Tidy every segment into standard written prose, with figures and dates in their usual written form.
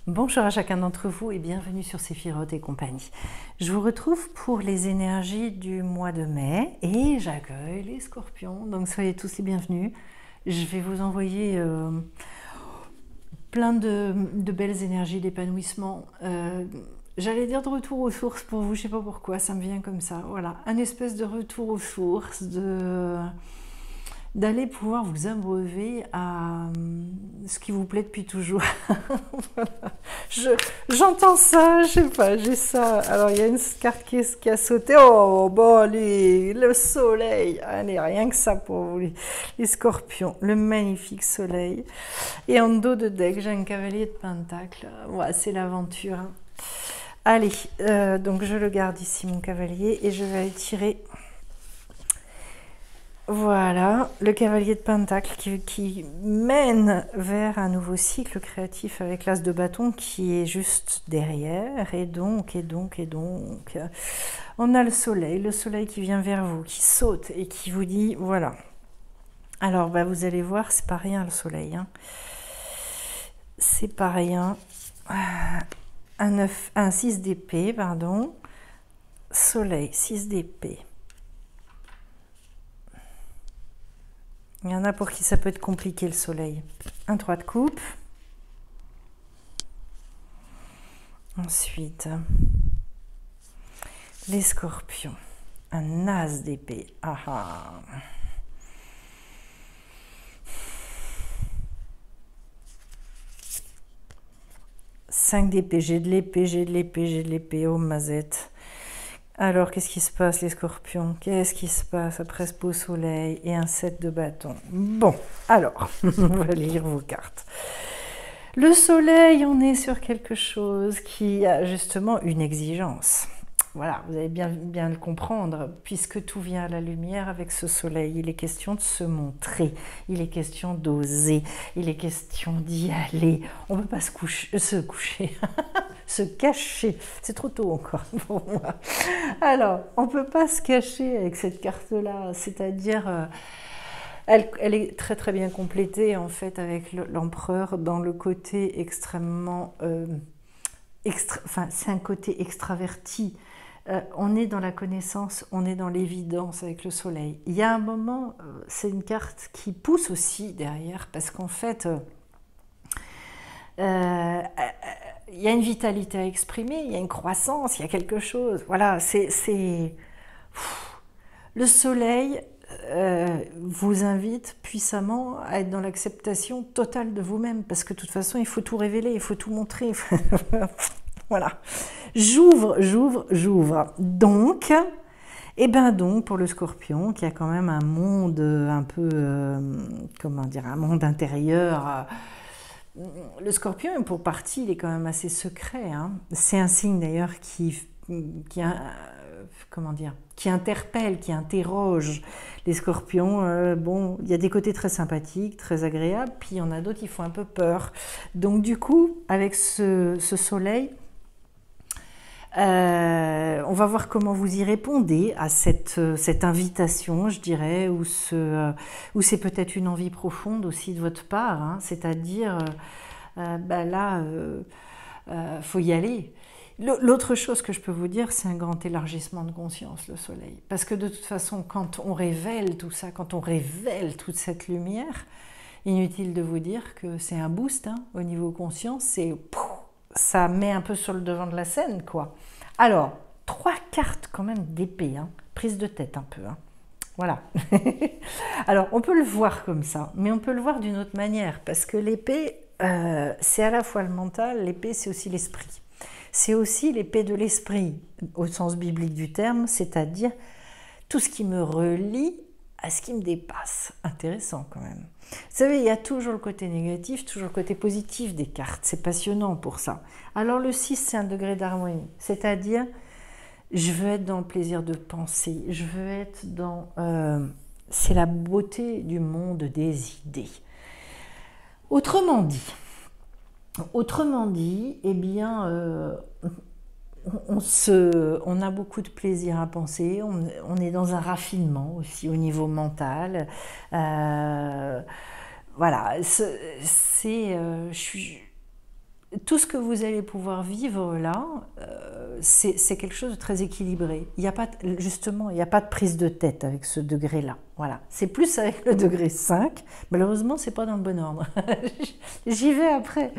Bonjour à chacun d'entre vous et bienvenue sur Séphiroth et compagnie. Je vous retrouve pour les énergies du mois de mai et j'accueille les scorpions, donc soyez tous les bienvenus. Je vais vous envoyer plein de belles énergies d'épanouissement. J'allais dire de retour aux sources pour vous, je sais pas pourquoi, ça me vient comme ça. Voilà, un espèce de retour aux sources, d'aller pouvoir vous abreuver à ce qui vous plaît depuis toujours. Voilà. J'entends ça, je sais pas, j'ai ça. Alors il y a une carte qui a sauté. Oh, bon, allez, le soleil. Allez, rien que ça pour vous, les scorpions. Le magnifique soleil. Et en dos de deck, j'ai un cavalier de pentacle. Ouais, c'est l'aventure. Allez, donc je le garde ici, mon cavalier, et je vais aller tirer. Voilà, le cavalier de pentacle qui mène vers un nouveau cycle créatif avec l'as de bâton qui est juste derrière. Et donc, on a le soleil qui vient vers vous, qui saute et qui vous dit, voilà. Alors, bah, vous allez voir, c'est pas rien le soleil. Hein. C'est pas rien. Un 6 d'épée, pardon. Soleil, 6 d'épée. Il y en a pour qui ça peut être compliqué le soleil. Un 3 de coupe. Ensuite, les scorpions. Un as d'épée. Ah ah. Cinq d'épée. J'ai de l'épée. Oh, mazette. Alors, qu'est-ce qui se passe, les scorpions? Qu'est-ce qui se passe après ce beau soleil et un 7 de bâton? Bon, alors, on va lire vos cartes. Le soleil, on est sur quelque chose qui a justement une exigence. Voilà, vous allez bien le comprendre, puisque tout vient à la lumière avec ce soleil. Il est question de se montrer, il est question d'oser, il est question d'y aller. On ne peut pas se coucher, se cacher. C'est trop tôt encore pour moi. Alors, on ne peut pas se cacher avec cette carte-là, c'est-à-dire... Elle est très très bien complétée en fait avec l'empereur dans le côté extrêmement... c'est un côté extraverti. On est dans la connaissance, on est dans l'évidence avec le soleil. Il y a un moment, c'est une carte qui pousse aussi derrière parce qu'en fait... il y a une vitalité à exprimer, il y a une croissance, il y a quelque chose. Voilà, c'est... Le soleil vous invite puissamment à être dans l'acceptation totale de vous-même, parce que de toute façon, il faut tout révéler, il faut tout montrer. Voilà. J'ouvre. Donc, pour le scorpion, qui a quand même un monde un peu, un monde intérieur... Le scorpion, pour partie, il est quand même assez secret. Hein. C'est un signe d'ailleurs qui interpelle, qui interroge les scorpions. Bon, il y a des côtés très sympathiques, très agréables, puis il y en a d'autres qui font un peu peur. Donc du coup, avec ce soleil, on va voir comment vous y répondez à cette invitation, je dirais, ou c'est peut-être une envie profonde aussi de votre part, hein, c'est-à-dire, faut y aller. L'autre chose que je peux vous dire, c'est un grand élargissement de conscience, le soleil. Parce que de toute façon, quand on révèle tout ça, quand on révèle toute cette lumière, inutile de vous dire que c'est un boost hein, au niveau conscience, ça met un peu sur le devant de la scène, quoi. Alors, 3 cartes quand même d'épée, hein, prise de tête un peu. Hein. Voilà. Alors, on peut le voir comme ça, mais on peut le voir d'une autre manière, parce que l'épée, c'est à la fois le mental, l'épée, c'est aussi l'esprit. C'est aussi l'épée de l'esprit, au sens biblique du terme, c'est-à-dire tout ce qui me relie à ce qui me dépasse. Intéressant quand même. Vous savez, il y a toujours le côté négatif, toujours le côté positif des cartes. C'est passionnant pour ça. Alors le 6, c'est un degré d'harmonie. C'est-à-dire, je veux être dans le plaisir de penser. Je veux être dans... c'est la beauté du monde des idées. Autrement dit, eh bien... on a beaucoup de plaisir à penser, on est dans un raffinement aussi au niveau mental. Voilà, tout ce que vous allez pouvoir vivre là, c'est quelque chose de très équilibré. Il n'y a pas, justement, il n'y a pas de prise de tête avec ce degré-là. Voilà. C'est plus avec le degré 5. Malheureusement, c'est pas dans le bon ordre. J'y vais après.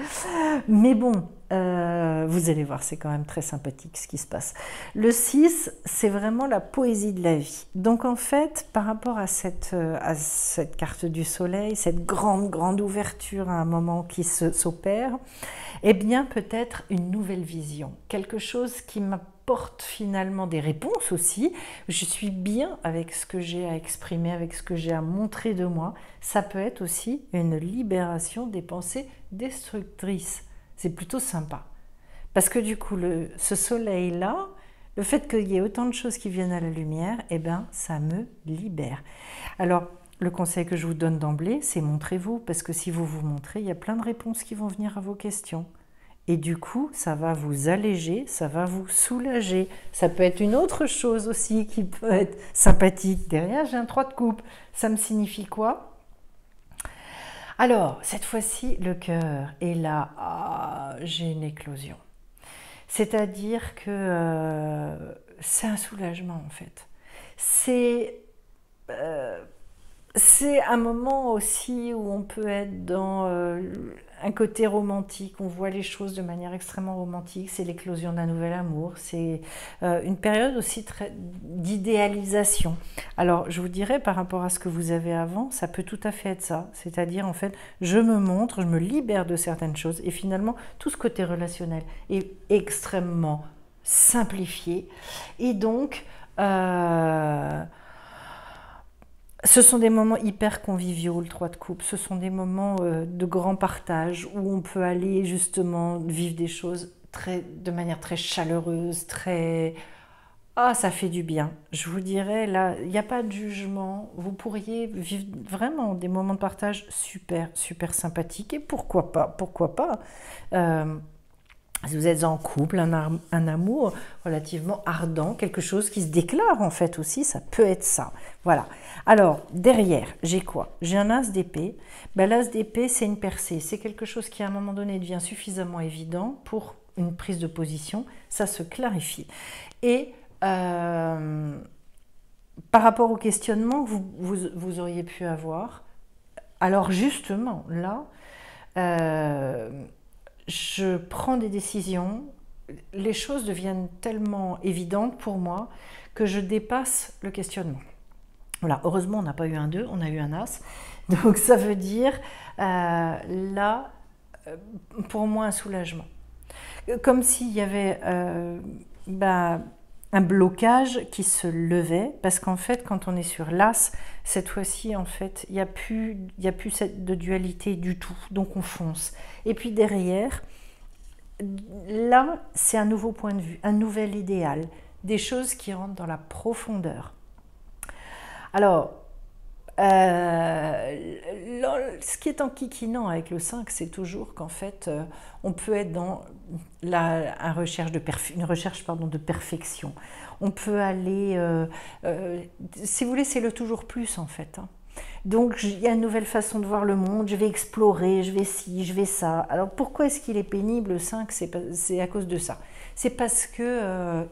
Mais bon, vous allez voir, c'est quand même très sympathique ce qui se passe. Le 6, c'est vraiment la poésie de la vie. Donc en fait, par rapport à cette carte du soleil, cette grande ouverture à un moment qui s'opère, eh bien peut-être une nouvelle vision, quelque chose qui m'apporte finalement des réponses aussi. Je suis bien avec ce que j'ai à exprimer, avec ce que j'ai à montrer de moi. Ça peut être aussi une libération des pensées destructrices. C'est plutôt sympa. Parce que du coup, ce soleil-là, le fait qu'il y ait autant de choses qui viennent à la lumière, eh bien, ça me libère. Alors, le conseil que je vous donne d'emblée, c'est montrez-vous, parce que si vous vous montrez, il y a plein de réponses qui vont venir à vos questions. Et du coup, ça va vous alléger, ça va vous soulager. Ça peut être une autre chose aussi qui peut être sympathique. Derrière, j'ai un 3 de coupe. Ça me signifie quoi ? Alors, cette fois-ci, le cœur. Et là, j'ai une éclosion. C'est-à-dire que c'est un soulagement, en fait. C'est un moment aussi où on peut être dans un côté romantique, on voit les choses de manière extrêmement romantique, c'est l'éclosion d'un nouvel amour, c'est une période aussi d'idéalisation. Alors je vous dirais par rapport à ce que vous avez avant, ça peut tout à fait être ça, c'est-à-dire en fait je me montre, je me libère de certaines choses et finalement tout ce côté relationnel est extrêmement simplifié et donc ce sont des moments hyper conviviaux, le 3 de coupe. Ce sont des moments de grand partage où on peut aller justement vivre des choses de manière très chaleureuse, très... Ah, ça fait du bien. Je vous dirais, là, il n'y a pas de jugement. Vous pourriez vivre vraiment des moments de partage super, super sympathiques. Et pourquoi pas si vous êtes en couple, un amour relativement ardent, quelque chose qui se déclare en fait aussi, ça peut être ça. Voilà. Alors, derrière, j'ai quoi? J'ai un as d'épée. Ben, l'as d'épée, c'est une percée. C'est quelque chose qui, à un moment donné, devient suffisamment évident pour une prise de position. Ça se clarifie. Et par rapport au questionnement que vous auriez pu avoir, alors justement, là... je prends des décisions, les choses deviennent tellement évidentes pour moi que je dépasse le questionnement. Voilà, heureusement on n'a pas eu un 2, on a eu un as. Donc ça veut dire là, pour moi, un soulagement. Comme s'il y avait un blocage qui se levait, parce qu'en fait, quand on est sur l'as, cette fois-ci, en fait, il n'y a plus de dualité du tout, donc on fonce. Et puis derrière, là, c'est un nouveau point de vue, un nouvel idéal, des choses qui rentrent dans la profondeur. Alors, ce qui est enquiquinant avec le 5, c'est toujours qu'en fait, on peut être dans une recherche de perfection. On peut aller, si vous voulez, c'est le toujours plus en fait. Hein. Donc il y a une nouvelle façon de voir le monde, je vais explorer, je vais ci, je vais ça. Alors pourquoi est-ce qu'il est pénible le 5? C'est à cause de ça. C'est parce que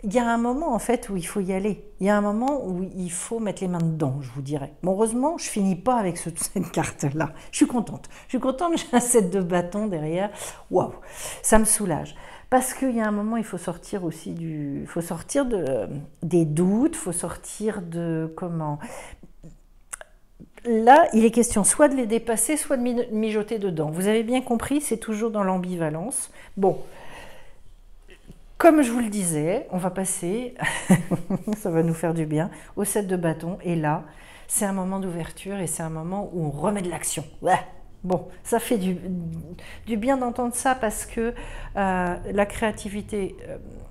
il y a un moment en fait où il faut y aller. Il y a un moment où il faut mettre les mains dedans, je vous dirais. Bon, heureusement, je finis pas avec cette carte-là. Je suis contente. Je suis contente, j'ai un set de bâtons derrière. Waouh, ça me soulage. Parce qu'il y a un moment, il faut sortir aussi des doutes, il faut sortir de comment... Là, il est question soit de les dépasser, soit de mijoter dedans. Vous avez bien compris, c'est toujours dans l'ambivalence. Bon, comme je vous le disais, on va passer, ça va nous faire du bien, au set de bâtons. Et là, c'est un moment d'ouverture et c'est un moment où on remet de l'action. Ouais. Bon, ça fait du bien d'entendre ça parce que la créativité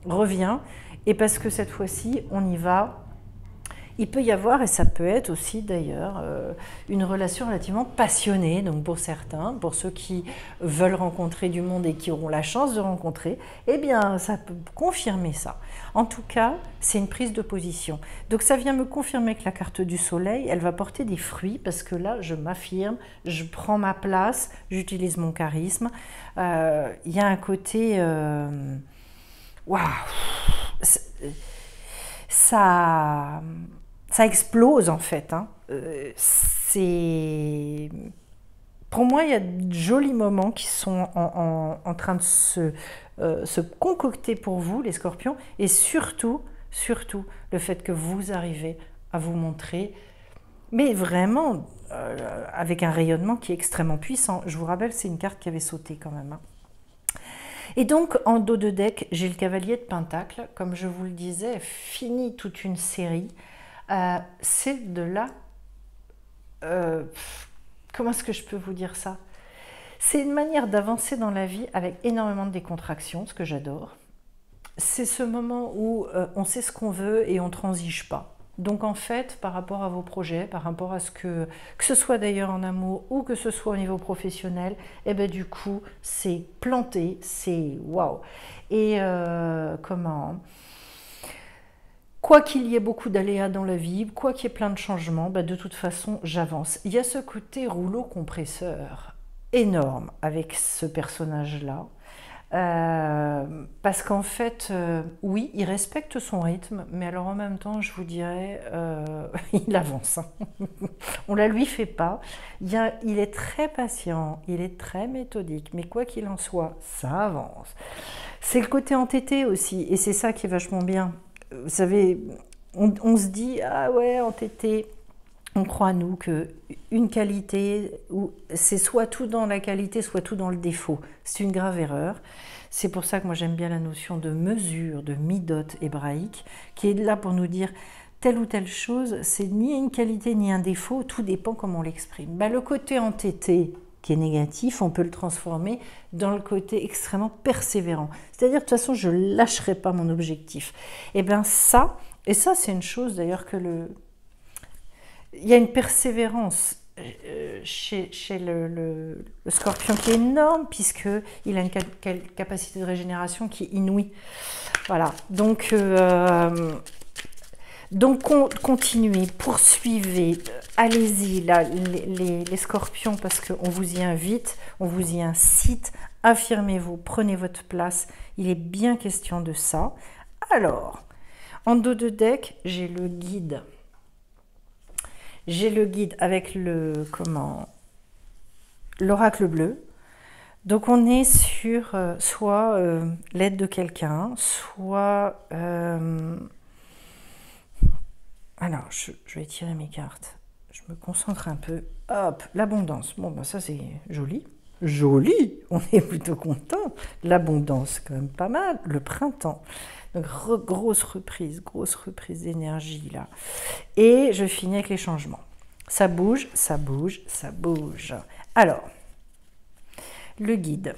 revient et parce que cette fois-ci, on y va. Il peut y avoir, et ça peut être aussi d'ailleurs, une relation relativement passionnée, donc pour certains, pour ceux qui veulent rencontrer du monde et qui auront la chance de rencontrer, eh bien ça peut confirmer ça. En tout cas, c'est une prise de position. Donc ça vient me confirmer que la carte du soleil, elle va porter des fruits, parce que là, je m'affirme, je prends ma place, j'utilise mon charisme. Il y a un côté... waouh, ça explose en fait. Hein. Pour moi, il y a de jolis moments qui sont en train de se concocter pour vous, les scorpions, et surtout, le fait que vous arrivez à vous montrer, mais vraiment avec un rayonnement qui est extrêmement puissant. Je vous rappelle, c'est une carte qui avait sauté quand même. Hein. Et donc, en dos de deck, j'ai le cavalier de Pentacle. Comme je vous le disais, fini toute une série. C'est de la... comment est-ce que je peux vous dire ça? C'est une manière d'avancer dans la vie avec énormément de décontraction, ce que j'adore. C'est ce moment où on sait ce qu'on veut et on ne transige pas. Donc en fait, par rapport à vos projets, par rapport à que ce soit d'ailleurs en amour ou que ce soit au niveau professionnel, et ben du coup, c'est planté, c'est waouh. Et quoi qu'il y ait beaucoup d'aléas dans la vie, quoi qu'il y ait plein de changements, ben de toute façon, j'avance. Il y a ce côté rouleau compresseur énorme avec ce personnage-là. Parce qu'en fait, oui, il respecte son rythme, mais alors en même temps, je vous dirais, il avance. Hein. On la lui fait pas. Il est très patient, il est très méthodique, mais quoi qu'il en soit, ça avance. C'est le côté entêté aussi, et c'est ça qui est vachement bien. Vous savez, on se dit, ah ouais, entêté. On croit, nous, qu'une qualité, c'est soit tout dans la qualité, soit tout dans le défaut. C'est une grave erreur. C'est pour ça que moi j'aime bien la notion de mesure, de midot hébraïque, qui est là pour nous dire telle ou telle chose, c'est ni une qualité ni un défaut, tout dépend comment on l'exprime. Ben, le côté entêté, qui est négatif, on peut le transformer dans le côté extrêmement persévérant. C'est-à-dire, de toute façon, je ne lâcherai pas mon objectif. Et bien ça c'est une chose d'ailleurs que il y a une persévérance chez le scorpion qui est énorme, puisqu'il a une capacité de régénération qui est inouïe. Voilà, donc continuez, poursuivez, allez-y, là, les scorpions, parce qu'on vous y invite, on vous y incite, affirmez-vous, prenez votre place, il est bien question de ça. Alors, en dos de deck, j'ai le guide. J'ai le guide avec l'oracle bleu. Donc on est sur soit l'aide de quelqu'un, soit... alors, je vais tirer mes cartes. Je me concentre un peu. Hop, l'abondance. Bon, ben ça c'est joli. Joli, on est plutôt content. L'abondance, quand même pas mal. Le printemps. Donc grosse reprise d'énergie là. Et je finis avec les changements. Ça bouge, ça bouge, ça bouge. Alors, le guide.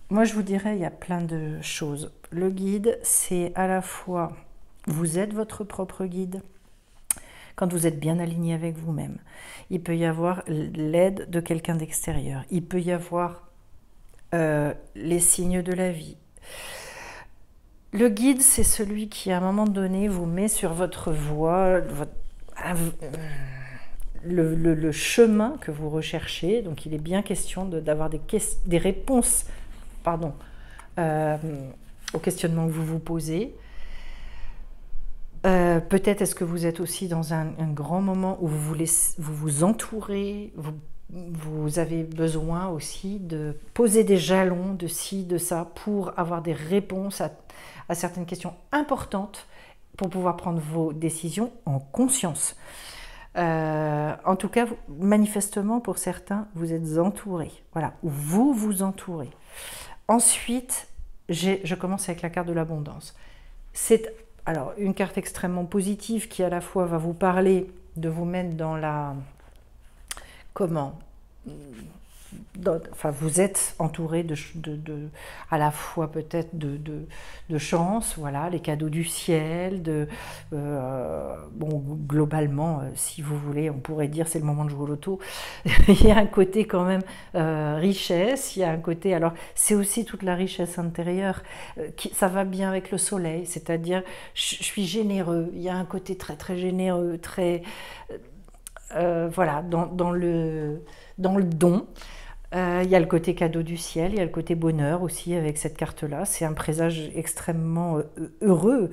Moi je vous dirais, il y a plein de choses. Le guide, c'est à la fois, vous êtes votre propre guide, quand vous êtes bien aligné avec vous-même. Il peut y avoir l'aide de quelqu'un d'extérieur. Il peut y avoir les signes de la vie. Le guide, c'est celui qui, à un moment donné, vous met sur votre voie, le chemin que vous recherchez. Donc, il est bien question d'avoir des réponses aux questionnements que vous vous posez. Peut-être est-ce que vous êtes aussi dans un grand moment où vous vous entourez, vous avez besoin aussi de poser des jalons de ci, de ça, pour avoir des réponses à certaines questions importantes, pour pouvoir prendre vos décisions en conscience. En tout cas, manifestement, pour certains, vous êtes entourés. Voilà, vous vous entourez. Ensuite, je commence avec la carte de l'abondance. C'est alors une carte extrêmement positive qui à la fois va vous parler de vous mettre dans la... comment enfin, vous êtes entouré à la fois peut-être de chance, voilà, les cadeaux du ciel, bon, globalement, si vous voulez, on pourrait dire c'est le moment de jouer au loto. Il y a un côté quand même richesse, il y a un côté, alors c'est aussi toute la richesse intérieure, ça va bien avec le soleil, c'est-à-dire je suis généreux, il y a un côté très très généreux, très voilà, dans le don. Il y a le côté cadeau du ciel, il y a le côté bonheur aussi avec cette carte-là. C'est un présage extrêmement heureux.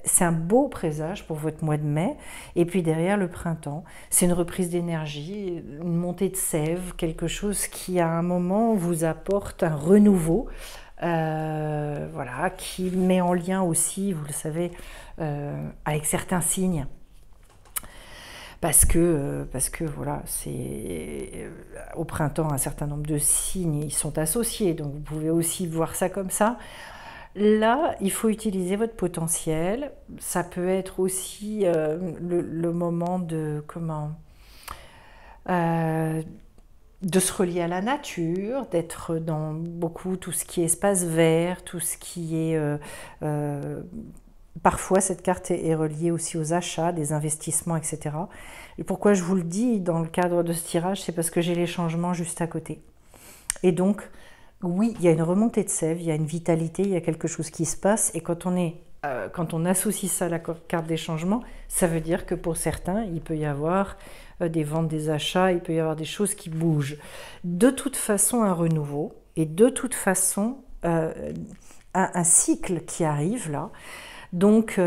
C'est un beau présage pour votre mois de mai. Et puis derrière, le printemps, c'est une reprise d'énergie, une montée de sève, quelque chose qui à un moment vous apporte un renouveau. Voilà, qui met en lien aussi, vous le savez, avec certains signes. Parce que voilà, c'est au printemps un certain nombre de signes ils sont associés, donc vous pouvez aussi voir ça comme ça. Là, il faut utiliser votre potentiel. Ça peut être aussi le moment de de se relier à la nature, d'être dans beaucoup tout ce qui est espace vert, tout ce qui est parfois, cette carte est reliée aussi aux achats, des investissements, etc. Et pourquoi je vous le dis dans le cadre de ce tirage, c'est parce que j'ai les changements juste à côté. Et donc, oui, il y a une remontée de sève, il y a une vitalité, il y a quelque chose qui se passe. Et quand on associe ça à la carte des changements, ça veut dire que pour certains, il peut y avoir des ventes, des achats, il peut y avoir des choses qui bougent. De toute façon, un renouveau et de toute façon, un cycle qui arrive là. Donc,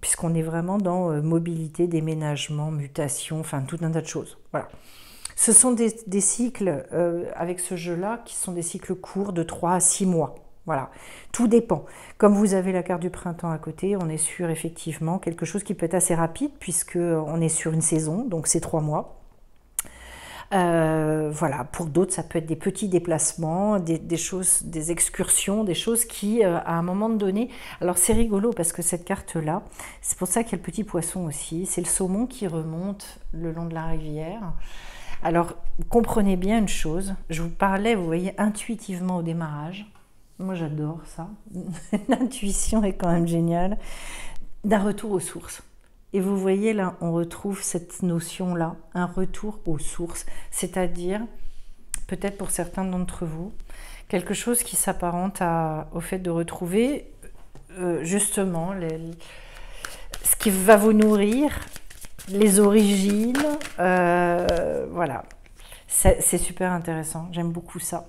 puisqu'on est vraiment dans mobilité, déménagement, mutation, enfin tout un tas de choses. Voilà. Ce sont des cycles, avec ce jeu-là, qui sont des cycles courts de 3 à 6 mois. Voilà, tout dépend. Comme vous avez la carte du printemps à côté, on est sur effectivement quelque chose qui peut être assez rapide, puisqu'on est sur une saison, donc c'est 3 mois. Voilà, pour d'autres, ça peut être des petits déplacements, des choses, des excursions, des choses qui, à un moment donné... Alors, c'est rigolo parce que cette carte-là, c'est pour ça qu'il y a le petit poisson aussi, c'est le saumon qui remonte le long de la rivière. Alors, comprenez bien une chose, je vous parlais, vous voyez, intuitivement au démarrage. Moi, j'adore ça. L'intuition est quand même géniale. D'un retour aux sources. Et vous voyez là, on retrouve cette notion-là, un retour aux sources, c'est-à-dire, peut-être pour certains d'entre vous, quelque chose qui s'apparente au fait de retrouver justement ce qui va vous nourrir, les origines, voilà. C'est super intéressant, j'aime beaucoup ça.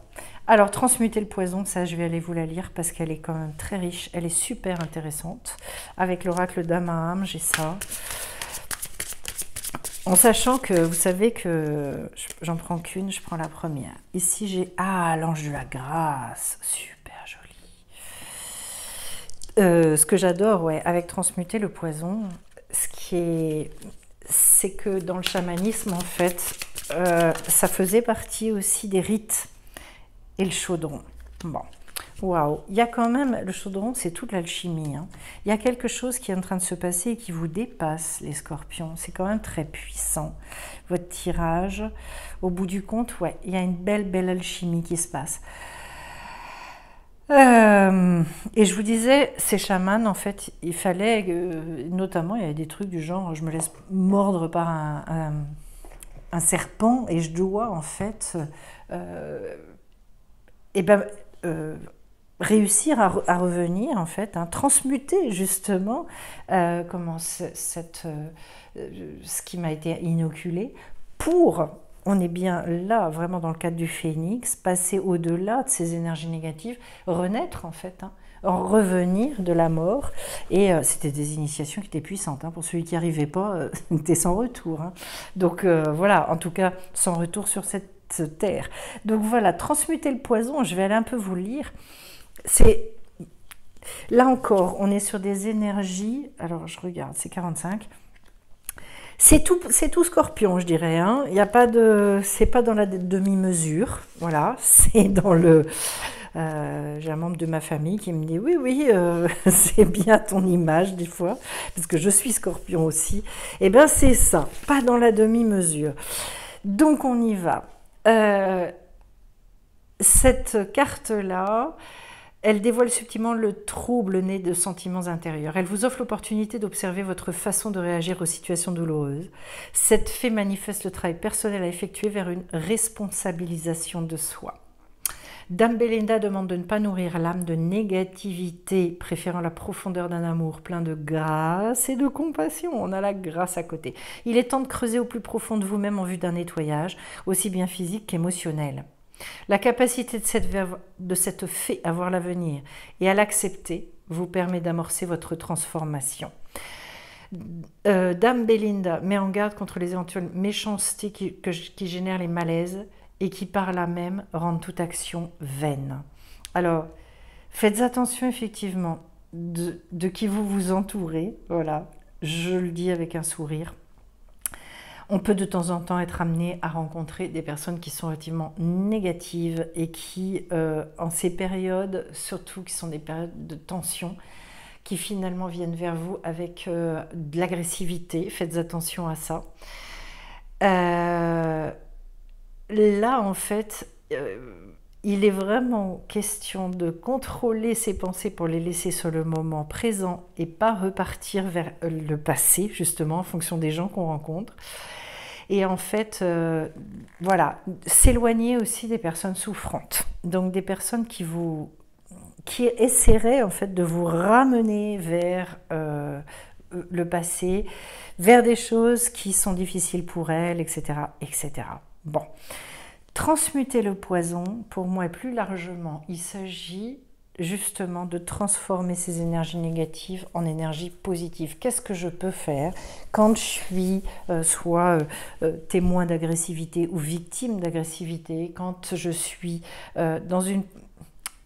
Alors, transmuter le poison, ça je vais aller vous la lire parce qu'elle est quand même très riche, elle est super intéressante. Avec l'oracle d'Amaham, j'ai ça. En sachant que, vous savez que j'en prends qu'une, je prends la première. Ici j'ai, l'ange de la grâce, super joli. Ce que j'adore, ouais, avec transmuter le poison, c'est que dans le chamanisme, en fait, ça faisait partie aussi des rites. Et le chaudron. Bon, waouh, il y a quand même, le chaudron, c'est toute l'alchimie. Hein. Il y a quelque chose qui est en train de se passer et qui vous dépasse, les scorpions. C'est quand même très puissant. Votre tirage, au bout du compte, ouais, il y a une belle alchimie qui se passe. Et je vous disais, ces chamans, en fait, il fallait, notamment, il y avait des trucs du genre, je me laisse mordre par un serpent et je dois, en fait... réussir à revenir, en fait, hein, transmuter justement ce qui m'a été inoculé pour, on est bien là, vraiment dans le cadre du phénix, passer au-delà de ces énergies négatives, renaître en fait, hein, revenir de la mort. Et c'était des initiations qui étaient puissantes. Hein, pour celui qui n'y arrivait pas, c'était sans retour. Hein. Donc voilà, en tout cas, sans retour sur cette terre. Donc voilà, transmuter le poison, je vais aller un peu vous lire. C'est là encore, on est sur des énergies. Alors je regarde, c'est 45. C'est tout scorpion, je dirais. Hein. Il y a pas de, c'est pas dans la demi-mesure. Voilà, c'est dans le. J'ai un membre de ma famille qui me dit oui, c'est bien ton image des fois, parce que je suis scorpion aussi. Et c'est ça, pas dans la demi-mesure. Donc on y va. Cette carte-là, elle dévoile subtilement le trouble né de sentiments intérieurs. Elle vous offre l'opportunité d'observer votre façon de réagir aux situations douloureuses. Cette fée manifeste le travail personnel à effectuer vers une responsabilisation de soi. Dame Belinda demande de ne pas nourrir l'âme de négativité, préférant la profondeur d'un amour plein de grâce et de compassion. On a la grâce à côté. Il est temps de creuser au plus profond de vous-même en vue d'un nettoyage, aussi bien physique qu'émotionnel. La capacité de cette fée à voir l'avenir et à l'accepter vous permet d'amorcer votre transformation. Dame Belinda met en garde contre les éventuelles méchancetés qui génèrent les malaises et qui par là même rendent toute action vaine. Alors, faites attention effectivement de qui vous vous entourez, voilà, je le dis avec un sourire. On peut de temps en temps être amené à rencontrer des personnes qui sont relativement négatives et qui, en ces périodes, surtout qui sont des périodes de tension, qui finalement viennent vers vous avec de l'agressivité. Faites attention à ça. Là, en fait, il est vraiment question de contrôler ses pensées pour les laisser sur le moment présent et pas repartir vers le passé, justement, en fonction des gens qu'on rencontre. Et en fait, voilà, s'éloigner aussi des personnes souffrantes. Donc des personnes qui essaieraient en fait de vous ramener vers le passé, vers des choses qui sont difficiles pour elles, etc., etc. Bon, transmuter le poison, pour moi, et plus largement, il s'agit justement de transformer ces énergies négatives en énergies positives. Qu'est-ce que je peux faire quand je suis soit témoin d'agressivité ou victime d'agressivité, quand je suis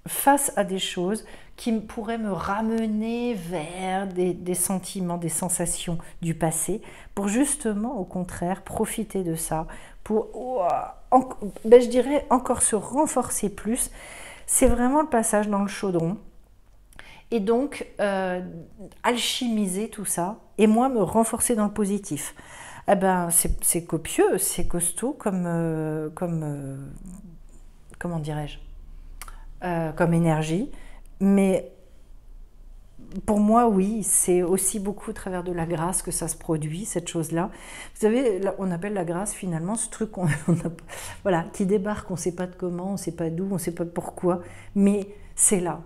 face à des choses qui pourraient me ramener vers des sentiments, des sensations du passé, pour justement, au contraire, profiter de ça, pour, je dirais, encore se renforcer plus. C'est vraiment le passage dans le chaudron. Et donc, alchimiser tout ça, et moi, me renforcer dans le positif. Eh ben, c'est copieux, c'est costaud comment dirais-je, comme énergie. Mais pour moi, oui, c'est aussi beaucoup au travers de la grâce que ça se produit, cette chose-là. Vous savez, on appelle la grâce finalement ce truc voilà, qui débarque, on ne sait pas de comment, on ne sait pas d'où, on ne sait pas pourquoi, mais c'est là.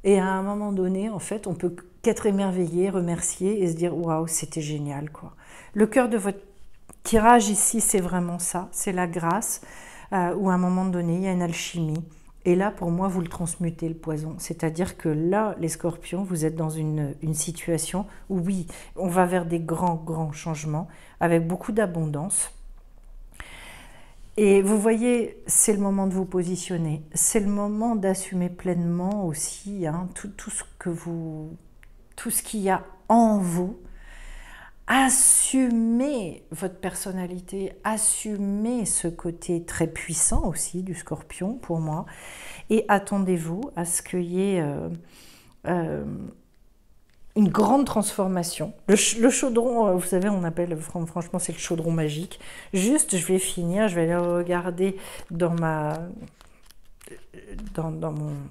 Et à un moment donné, en fait, on peut qu'être émerveillé, remercier et se dire « Waouh, c'était génial !» quoi. Le cœur de votre tirage ici, c'est vraiment ça, c'est la grâce, où à un moment donné, il y a une alchimie. Et là, pour moi, vous le transmutez, le poison. C'est-à-dire que là, les scorpions, vous êtes dans une situation où, oui, on va vers des grands changements, avec beaucoup d'abondance. Et vous voyez, c'est le moment de vous positionner. C'est le moment d'assumer pleinement aussi tout ce qu'il y a en vous. Assumez votre personnalité, assumez ce côté très puissant aussi du scorpion pour moi, et attendez-vous à ce qu'il y ait une grande transformation. Le chaudron, vous savez, on appelle, franchement, c'est le chaudron magique. Juste, je vais finir, je vais aller regarder dans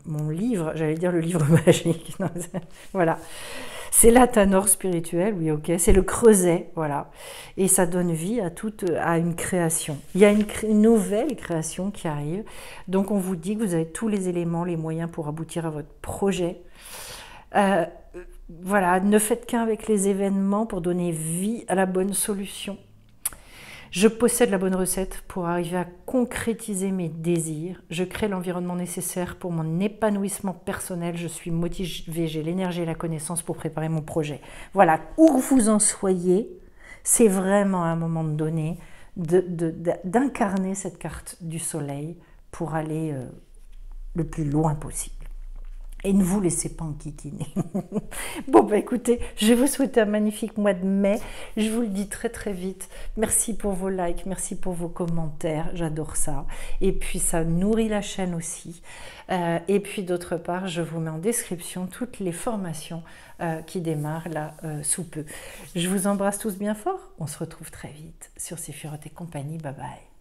mon livre, j'allais dire le livre magique, non, voilà. C'est la tanore spirituelle, oui, ok, c'est le creuset, voilà. Et ça donne vie à une création. Il y a une nouvelle création qui arrive. Donc on vous dit que vous avez tous les éléments, les moyens pour aboutir à votre projet. Voilà, ne faites qu'un avec les événements pour donner vie à la bonne solution. Je possède la bonne recette pour arriver à concrétiser mes désirs. Je crée l'environnement nécessaire pour mon épanouissement personnel. Je suis motivée, j'ai l'énergie et la connaissance pour préparer mon projet. Voilà, où vous en soyez, c'est vraiment à un moment donné d'incarner cette carte du soleil pour aller le plus loin possible. Et ne vous laissez pas enquiquiner. Bon, bah écoutez, je vais vous souhaiter un magnifique mois de mai. Je vous le dis très vite. Merci pour vos likes, merci pour vos commentaires. J'adore ça. Et puis, ça nourrit la chaîne aussi. Et puis, d'autre part, je vous mets en description toutes les formations qui démarrent là sous peu. Je vous embrasse tous bien fort. On se retrouve très vite sur Séphiroth et compagnie. Bye bye.